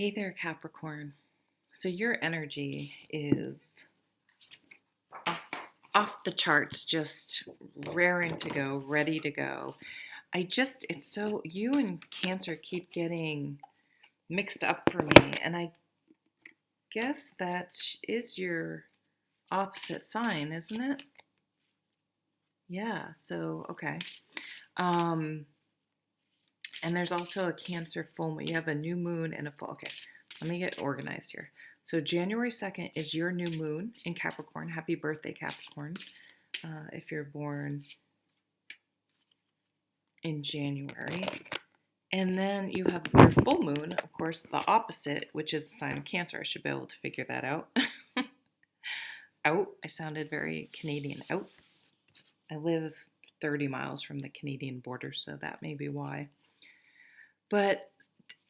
Hey there, Capricorn. So your energy is off, off the charts, just raring to go, ready to go. It's so, you and Cancer keep getting mixed up for me. And I guess that is your opposite sign, isn't it? Yeah, so, okay. Um, and there's also a Cancer full moon. You have a new moon and a full. Okay, let me get organized here. So January 2nd is your new moon in Capricorn. Happy birthday, Capricorn. If you're born in January. And then you have your full moon, of course, the opposite, which is the sign of Cancer. I should be able to figure that out. Out. I sounded very Canadian. Out. I live 30 miles from the Canadian border, so that may be why. But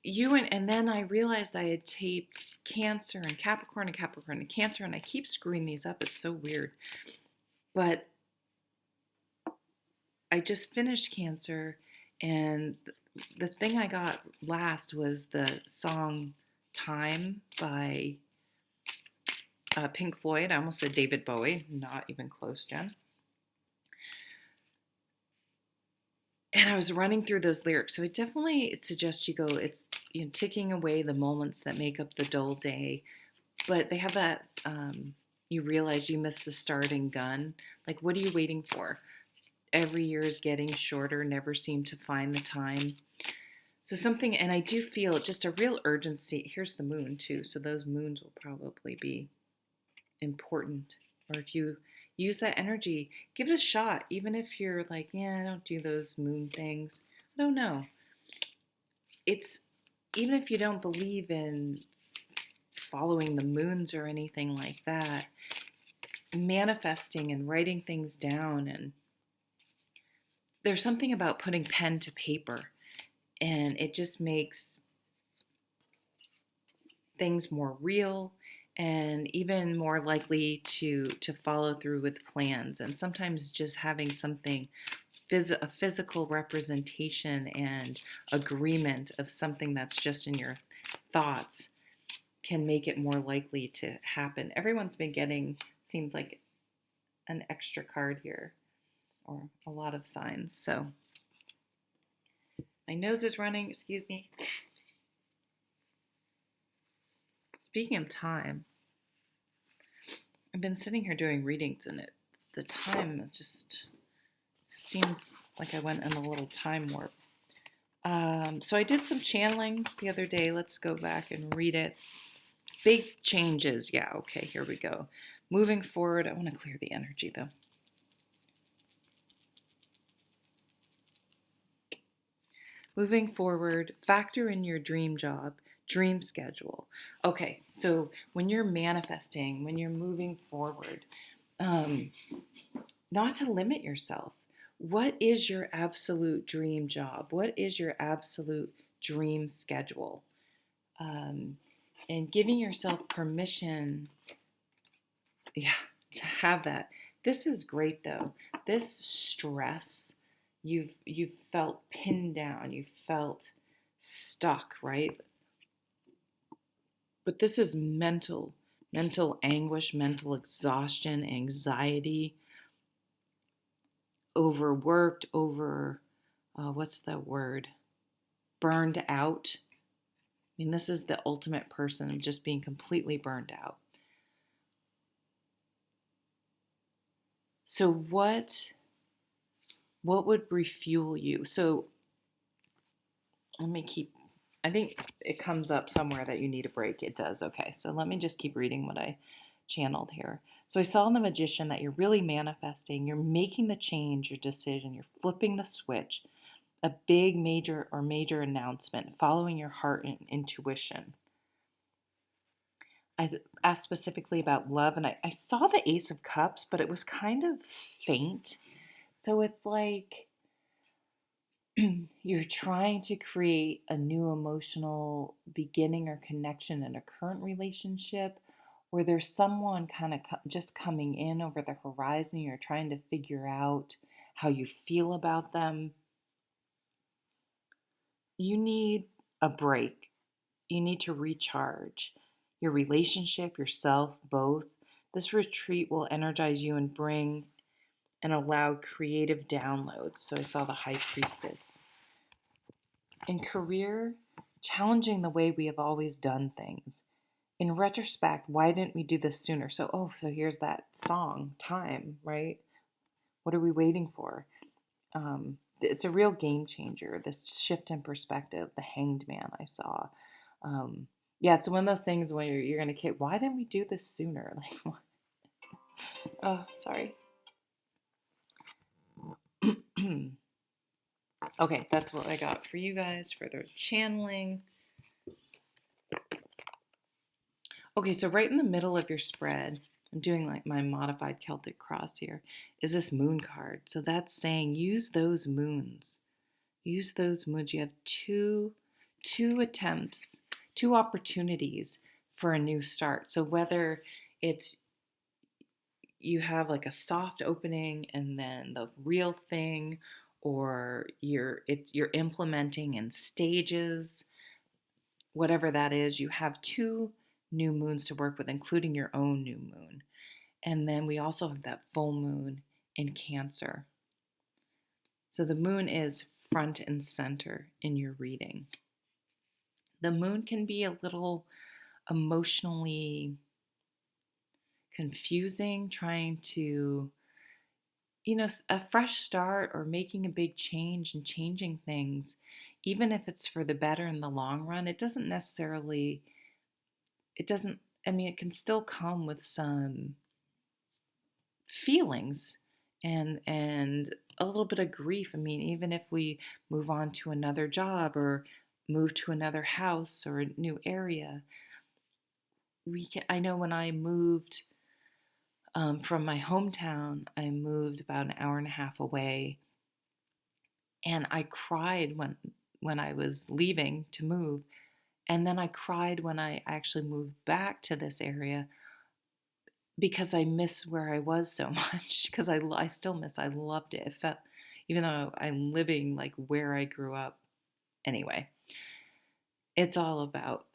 and then I realized I had taped Cancer and Capricorn and Capricorn and Cancer, and I keep screwing these up. It's so weird. But I just finished Cancer, and the thing I got last was the song Time by Pink Floyd. I almost said David Bowie. Not even close, Jen. And I was running through those lyrics. So I definitely suggest you go, it's ticking away the moments that make up the dull day. But they have that, you realize you missed the starting gun. Like, what are you waiting for? Every year is getting shorter, never seem to find the time. So something, and I do feel just a real urgency. Here's the moon too, so those moons will probably be important. Or if you use that energy, give it a shot. Even if you're like, yeah, I don't do those moon things. I don't know. It's, even if you don't believe in following the moons or anything like that, manifesting and writing things down, and there's something about putting pen to paper, and it just makes things more real and even more likely to follow through with plans. And sometimes just having something, a physical representation and agreement of something that's just in your thoughts, can make it more likely to happen. Everyone's been getting, seems like, an extra card here, or a lot of signs. So my nose is running, excuse me. Speaking of time, I've been sitting here doing readings, and the time just seems like I went in a little time warp. So I did some channeling the other day. Let's go back and read it. Big changes. Yeah, okay, here we go. Moving forward, I want to clear the energy though. Moving forward, factor in your dream job, dream schedule. Okay, so when you're manifesting, when you're moving forward, not to limit yourself. What is your absolute dream job? What is your absolute dream schedule? And giving yourself permission, yeah, to have that. This is great though. This stress, you've felt pinned down, you felt stuck, right? But this is mental anguish, mental exhaustion, anxiety, overworked, what's the word? Burned out. I mean, this is the ultimate person of just being completely burned out. So what would refuel you? So I think it comes up somewhere that you need a break. It does. Okay. So let me just keep reading what I channeled here. So I saw in the Magician that you're really manifesting, you're making the change, your decision, you're flipping the switch, a big major announcement, following your heart and intuition. I asked specifically about love, and I saw the Ace of Cups, but it was kind of faint. So it's like you're trying to create a new emotional beginning or connection in a current relationship, or there's someone kind of just coming in over the horizon. You're trying to figure out how you feel about them. You need a break. you need to recharge your relationship, yourself, both. This retreat will energize you and bring and allow creative downloads. So I saw the High Priestess. In career, challenging the way we have always done things. In retrospect, why didn't we do this sooner? So here's that song, Time, right? What are we waiting for? It's a real game changer, this shift in perspective, the Hanged Man I saw. Yeah, it's one of those things where you're going to why didn't we do this sooner? Like, oh, sorry. Okay, that's what I got for you guys for their channeling. Okay, so right in the middle of your spread, I'm doing like my modified Celtic cross here, is this moon card. So that's saying use those moons. Use those moons. You have two attempts, two opportunities for a new start. So whether it's you have like a soft opening and then the real thing, or you're implementing in stages, whatever that is, you have two new moons to work with, including your own new moon. And then we also have that full moon in Cancer. So the moon is front and center in your reading. The moon can be a little emotionally confusing, trying to, a fresh start or making a big change and changing things, even if it's for the better in the long run. It doesn't, it can still come with some feelings and a little bit of grief. I mean, even if we move on to another job or move to another house or a new area, I know when I moved from my hometown, I moved about an hour and a half away, and I cried when I was leaving to move, and then I cried when I actually moved back to this area because I miss where I was so much. Because I still miss. I loved it. It felt, even though I'm living like where I grew up. Anyway, it's all about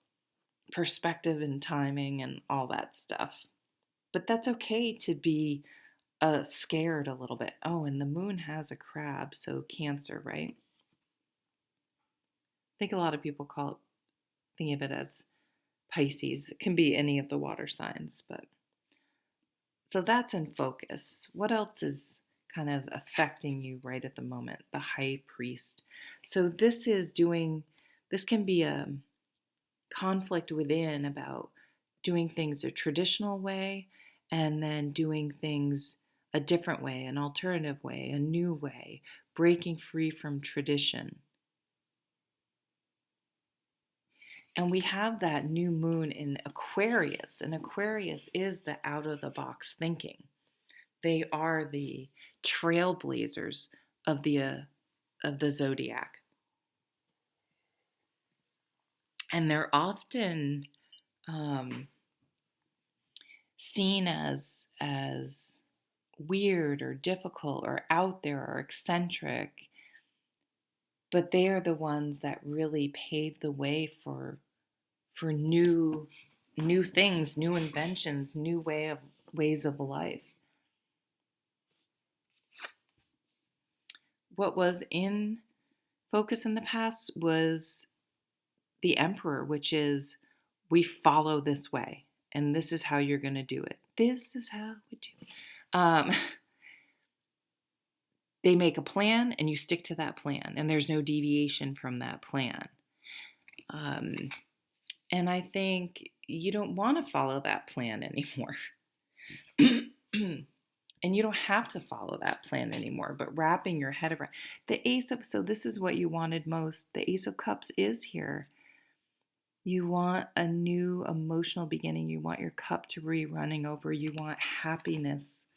perspective and timing and all that stuff. But that's okay to be scared a little bit. Oh, and the moon has a crab, so Cancer, right? I think a lot of people think of it as Pisces. It can be any of the water signs, but so that's in focus. What else is kind of affecting you right at the moment? The High Priest. So this can be a conflict within about doing things a traditional way and then doing things a different way, an alternative way, a new way, breaking free from tradition. And we have that new moon in Aquarius, and Aquarius is the out of the box thinking. They are the trailblazers of the zodiac, and they're often seen as weird or difficult or out there or eccentric, but they are the ones that really pave the way for new things, new inventions, new ways of life. What was in focus in the past was the Emperor, which is we follow this way, and this is how you're going to do it. This is how we do it. They make a plan, and you stick to that plan, and there's no deviation from that plan. And I think you don't want to follow that plan anymore. And you don't have to follow that plan anymore, but wrapping your head around so this is what you wanted most. The Ace of Cups is here. You want a new emotional beginning. You want your cup to be running over. You want happiness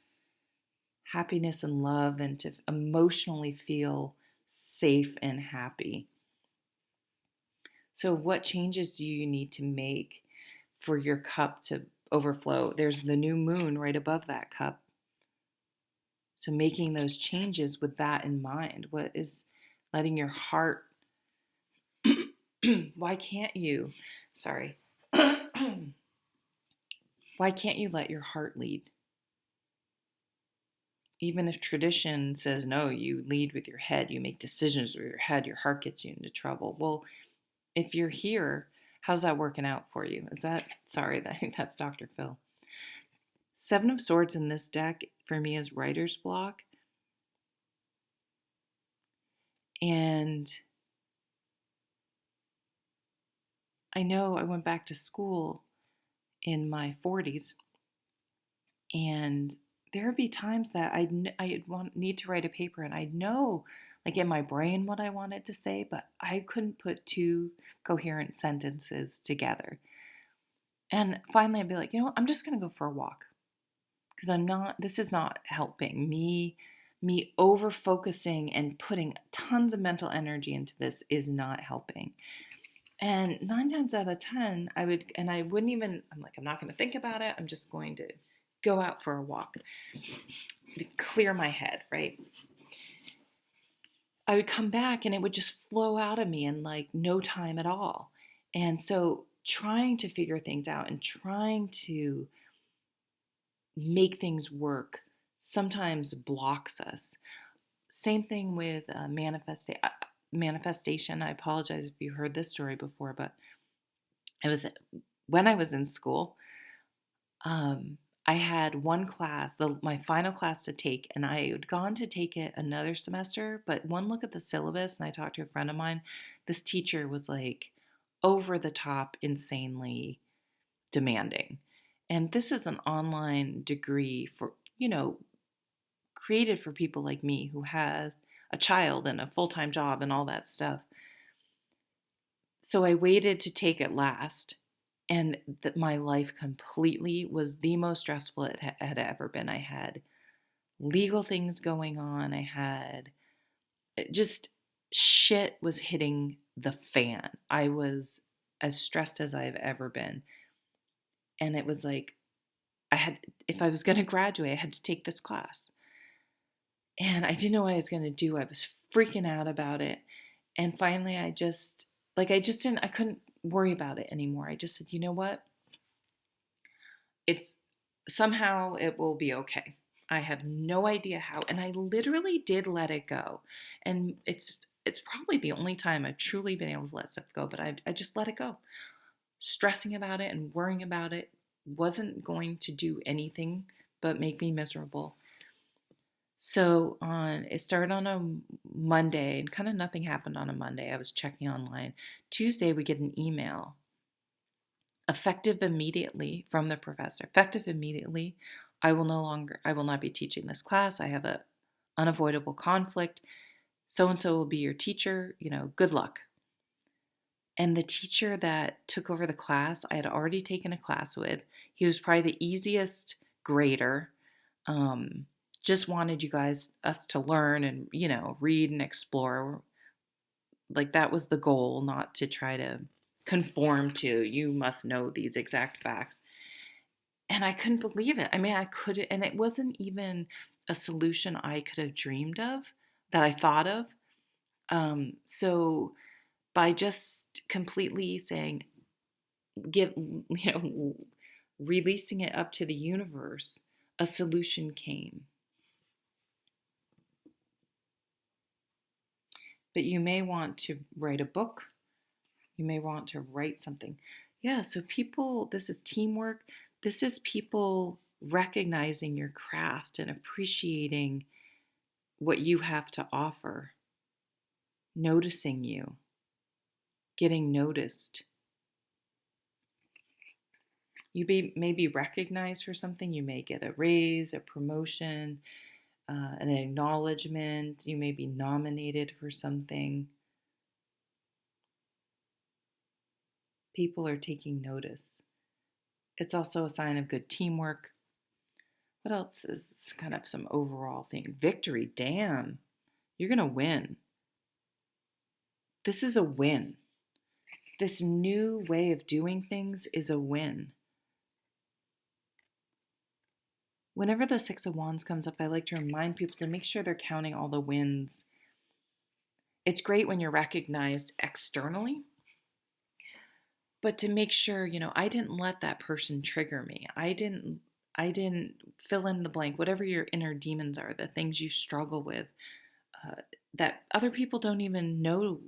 and love, and to emotionally feel safe and happy. So what changes do you need to make for your cup to overflow? There's the new moon right above that cup. So making those changes with that in mind. What is letting your heart, why can't you Sorry. Why can't you let your heart lead? Even if tradition says no, you lead with your head, you make decisions with your head, your heart gets you into trouble. Well, if you're here, how's that working out for you? Is that, sorry, I think that's Dr. Phil. Seven of Swords in this deck for me is writer's block. And I know I went back to school in my 40s, and there would be times that I'd need to write a paper, and I'd know, like in my brain, what I wanted to say, but I couldn't put two coherent sentences together. And finally, I'd be like, I'm just going to go for a walk, because this is not helping me. Me over focusing and putting tons of mental energy into this is not helping. And 9 times out of 10, I'm not going to think about it. I'm just going to go out for a walk to clear my head, right? I would come back and it would just flow out of me in like no time at all. And so trying to figure things out and trying to make things work sometimes blocks us. Same thing with manifestation. I apologize if you heard this story before, but when I was in school, I had one class, my final class to take, and I had gone to take it another semester, but one look at the syllabus, and I talked to a friend of mine, this teacher was like over the top, insanely demanding. And this is an online degree for, created for people like me who has a child and a full-time job and all that stuff. So I waited to take it last, and my life completely was the most stressful it had ever been. I had legal things going on. I had just shit was hitting the fan. I was as stressed as I've ever been. And it was like, if I was going to graduate, I had to take this class. And I didn't know what I was going to do. I was freaking out about it. And finally, I couldn't worry about it anymore. I just said, you know what? Somehow it will be okay. I have no idea how. And I literally did let it go. And it's probably the only time I've truly been able to let stuff go, but I just let it go. Stressing about it and worrying about it wasn't going to do anything but make me miserable. So it started on a Monday, and kind of nothing happened on a Monday. I was checking online. Tuesday, we get an email, effective immediately, from the professor. Effective immediately, I will not be teaching this class. I have a unavoidable conflict. So-and-so will be your teacher. Good luck. And the teacher that took over the class, I had already taken a class with. He was probably the easiest grader. Just wanted us to learn and, read and explore. Like that was the goal, not to try to conform to, you must know these exact facts. And I couldn't believe it. I mean, and it wasn't even a solution I could have dreamed of, that I thought of. So by just completely saying, releasing it up to the universe, a solution came. But you may want to write a book. You may want to write something. Yeah, so this is teamwork. This is people recognizing your craft and appreciating what you have to offer, noticing you, getting noticed. You may be recognized for something. You may get a raise, a promotion, an acknowledgement. You may be nominated for something. People are taking notice. It's also a sign of good teamwork. What else is kind of some overall thing? Victory. Damn. You're going to win. This is a win. This new way of doing things is a win. Whenever the Six of Wands comes up, I like to remind people to make sure they're counting all the wins. It's great when you're recognized externally, But to make sure, I didn't let that person trigger me. I didn't fill in the blank, whatever your inner demons are, the things you struggle with, uh, that other people don't even know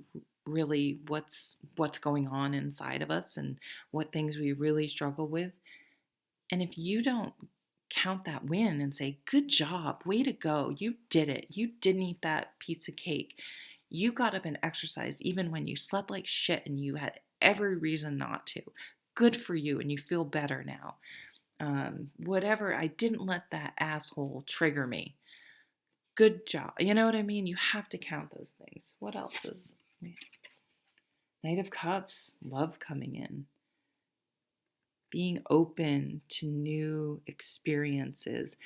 really what's going on inside of us and what things we really struggle with. And if you don't count that win and say, good job, way to go, you did it, you didn't eat that pizza cake, you got up and exercised even when you slept like shit and you had every reason not to, good for you, and you feel better now. Whatever, I didn't let that asshole trigger me. Good job. You know what I mean? You have to count those things. What else is Knight of Cups? Love coming in. Being open to new experiences.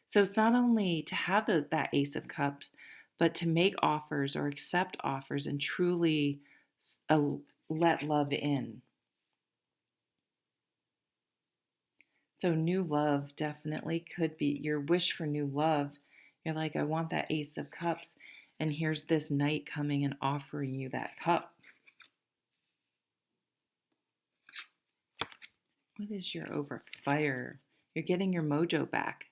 So it's not only to have that Ace of Cups, but to make offers or accept offers and truly let love in. So new love definitely could be your wish for new love. You're like, I want that Ace of Cups, and here's this knight coming and offering you that cup. What is your over fire? You're getting your mojo back.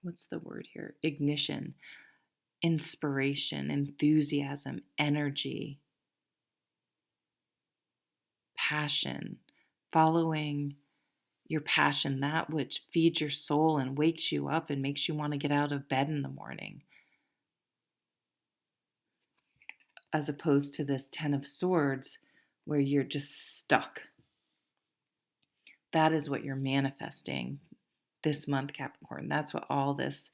What's the word here? Ignition, inspiration, enthusiasm, energy, passion, following your passion, that which feeds your soul and wakes you up and makes you want to get out of bed in the morning, as opposed to this 10 of Swords where you're just stuck. That is what you're manifesting this month, Capricorn. That's what all this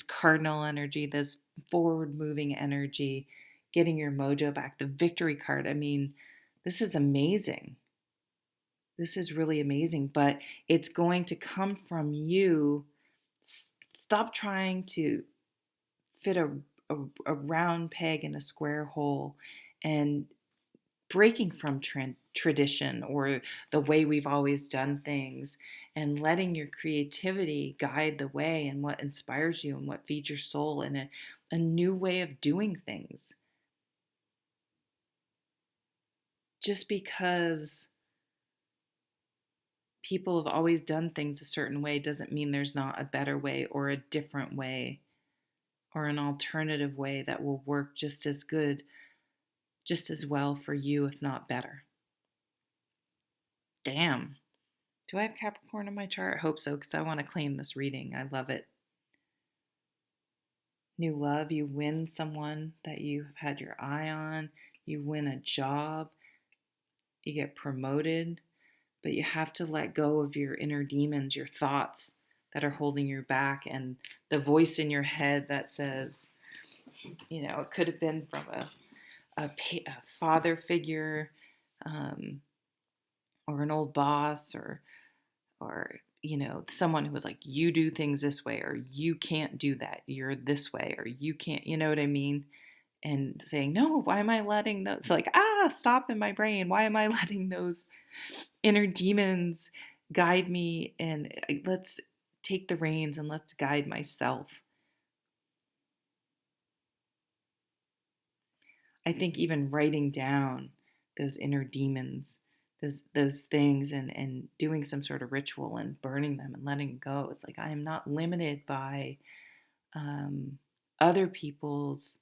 cardinal energy, this forward moving energy, getting your mojo back, the victory card. I mean, this is amazing. This is really amazing, but it's going to come from you. Stop trying to fit a round peg in a square hole and breaking from tradition or the way we've always done things, and letting your creativity guide the way and what inspires you and what feeds your soul, and a new way of doing things. Just because people have always done things a certain way doesn't mean there's not a better way or a different way or an alternative way that will work just as good, just as well for you, if not better. Damn. Do I have Capricorn in my chart? I hope so, because I want to claim this reading. I love it. New love, you win someone that you've had your eye on, you win a job, you get promoted, but you have to let go of your inner demons, your thoughts that are holding you back, and the voice in your head that says, it could have been from a father figure, or an old boss, or someone who was like, you do things this way, or you can't do that, you're this way, or you can't, you know what I mean? And saying, no, why am I letting those, like, stop in my brain, why am I letting those inner demons guide me? And let's take the reins and let's guide myself. I think even writing down those inner demons, those things, and doing some sort of ritual and burning them and letting go, it's like I am not limited by other people's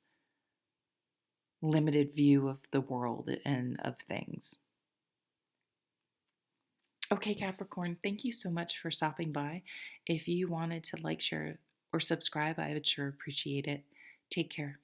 limited view of the world and of things. Okay, Capricorn, thank you so much for stopping by. If you wanted to like, share, or subscribe, I would sure appreciate it. Take care.